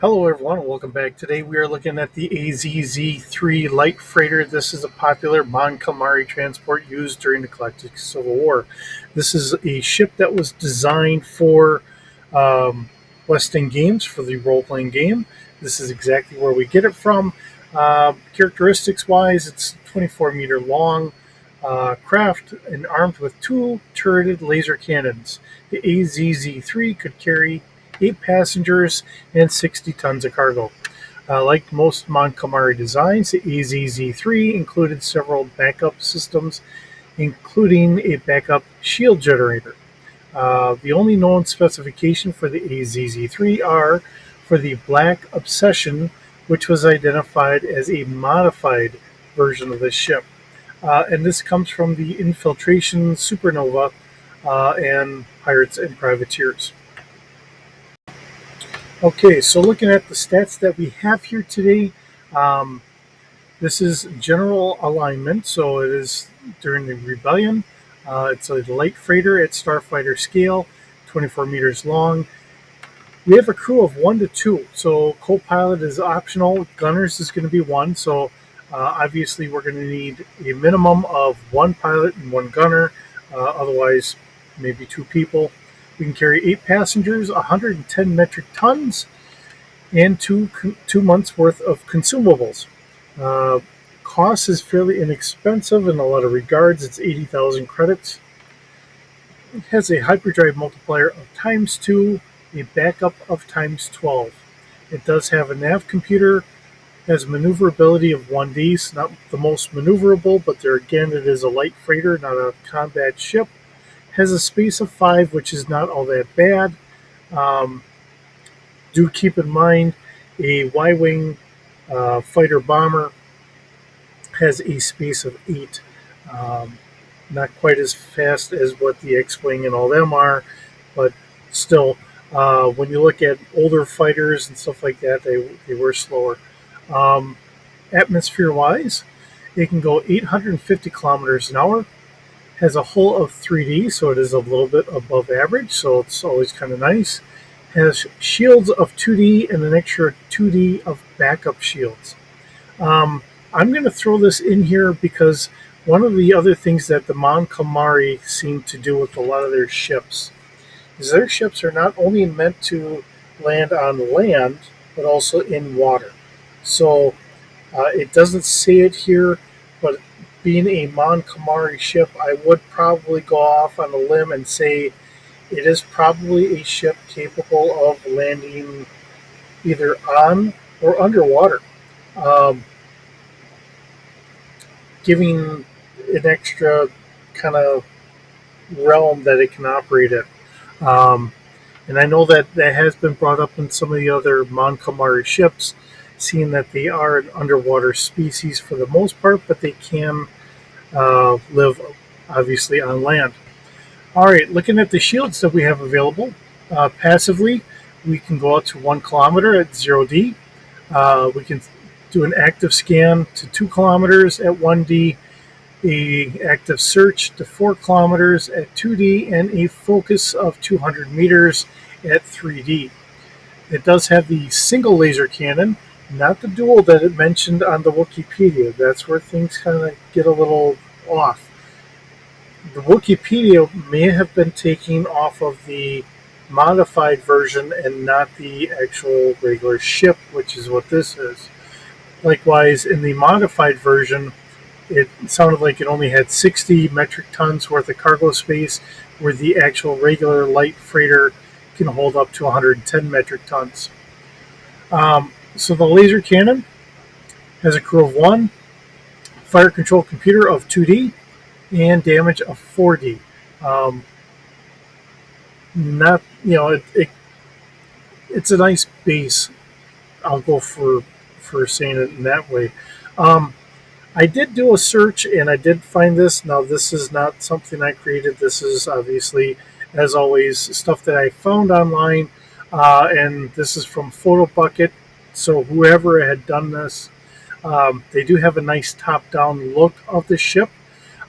Hello, everyone, and welcome back. Today we are looking at the AZZ-3 light freighter. This is a popular Mon Calamari transport used during the Galactic Civil War. This is a ship that was designed for West End Games, for the role-playing game. This is exactly where we get it from. Characteristics-wise, it's 24-meter long craft and armed with two turreted laser cannons. The AZZ-3 could carry 8 passengers and 60 tons of cargo. Like most Mon Calamari designs, the AZZ-3 included several backup systems, including a backup shield generator. The only known specification for the AZZ-3 are for the Black Obsession, which was identified as a modified version of this ship. And this comes from the Infiltration Supernova and Pirates and Privateers. Okay, so looking at the stats that we have here today, um, this is general alignment, so it is during the rebellion. It's a light freighter at starfighter scale, 24 meters long. We have a crew of 1 to 2, so co-pilot is optional. Gunners is going to be 1, so obviously we're going to need a minimum of 1 pilot and 1 gunner, otherwise maybe 2 people. We can carry 8 passengers, 110 metric tons, and 2 months worth of consumables. Uh, Cost is fairly inexpensive in a lot of regards. It's 80,000 credits. It has a hyperdrive multiplier of ×2, a backup of ×12. It does have a nav computer, has maneuverability of 1D, so not the most maneuverable, but there again, it is a light freighter, not a combat ship. Has a space of 5, which is not all that bad. Um, do keep in mind a Y-wing fighter bomber has a space of 8. Um, Not quite as fast as what the X-wing and all them are, but still, when you look at older fighters and stuff like that, they were slower. Um, Atmosphere-wise, it can go 850 kilometers an hour. Has a hull of 3D, so it is a little bit above average, so it's always kind of nice. Has shields of 2D and an extra 2D of backup shields. I'm going to throw this in here because one of the other things that the Mon Calamari seem to do with a lot of their ships is their ships are not only meant to land on land, but also in water. So it doesn't say it here, but being a Mon Calamari ship, I would probably go off on a limb and say it is probably a ship capable of landing either on or underwater, um, giving an extra kind of realm that it can operate in. Um, and I know that that has been brought up in some of the other Mon Calamari ships, seeing that they are an underwater species for the most part, but they can live obviously on land. All right, looking at the shields that we have available, passively, we can go out to 1 kilometer at 0D. We can do an active scan to 2 kilometers at 1D, a active search to 4 kilometers at 2D, and a focus of 200 meters at 3D. It does have the single laser cannon, not the dual that it mentioned on the Wikipedia. That's where things kind of get a little off. The Wikipedia may have been taken off of the modified version and not the actual regular ship, which is what this is. Likewise, in the modified version, it sounded like it only had 60 metric tons worth of cargo space, where the actual regular light freighter can hold up to 110 metric tons. So the laser cannon has a crew of 1, fire control computer of 2D, and damage of 4D. Um, Not, it's a nice base. I'll go for saying it in that way. Um, I did do a search and I did find this. Now, this is not something I created. This is obviously, as always, stuff that I found online. And this is from PhotoBucket. So, whoever had done this, they do have a nice top down look of the ship.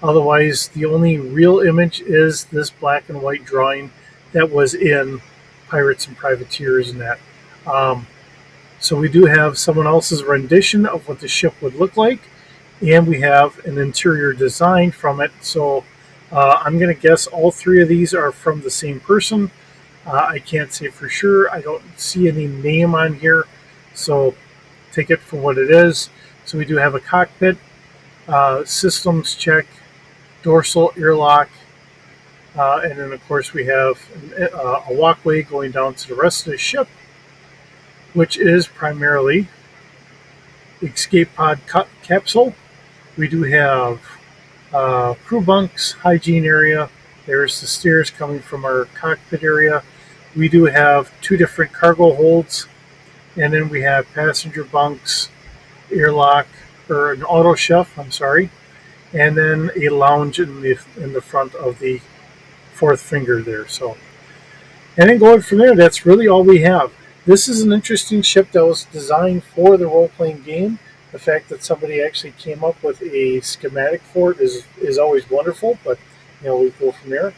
Otherwise, the only real image is this black and white drawing that was in Pirates and Privateers and that. Um, So we do have someone else's rendition of what the ship would look like, and we have an interior design from it. So I'm going to guess all three of these are from the same person. I can't say for sure. I don't see any name on here, so take it for what it is. So we do have a cockpit, systems check, dorsal airlock, and then of course we have a walkway going down to the rest of the ship, which is primarily escape pod capsule. We do have crew bunks, hygiene area. There's the stairs coming from our cockpit area. We do have two different cargo holds, and then we have passenger bunks, airlock, or an auto chef, I'm sorry, and then a lounge in the front of the fourth finger there. So, and then going from there, that's really all we have. This is an interesting ship that was designed for the role playing game. The fact that somebody actually came up with a schematic for it is always wonderful, but we go from there.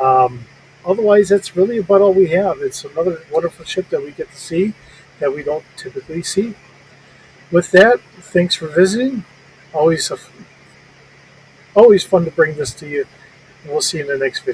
Um, Otherwise, that's really about all we have. It's another wonderful ship that we get to see that we don't typically see. With that, thanks for visiting. Always, always fun to bring this to you. And we'll see you in the next video.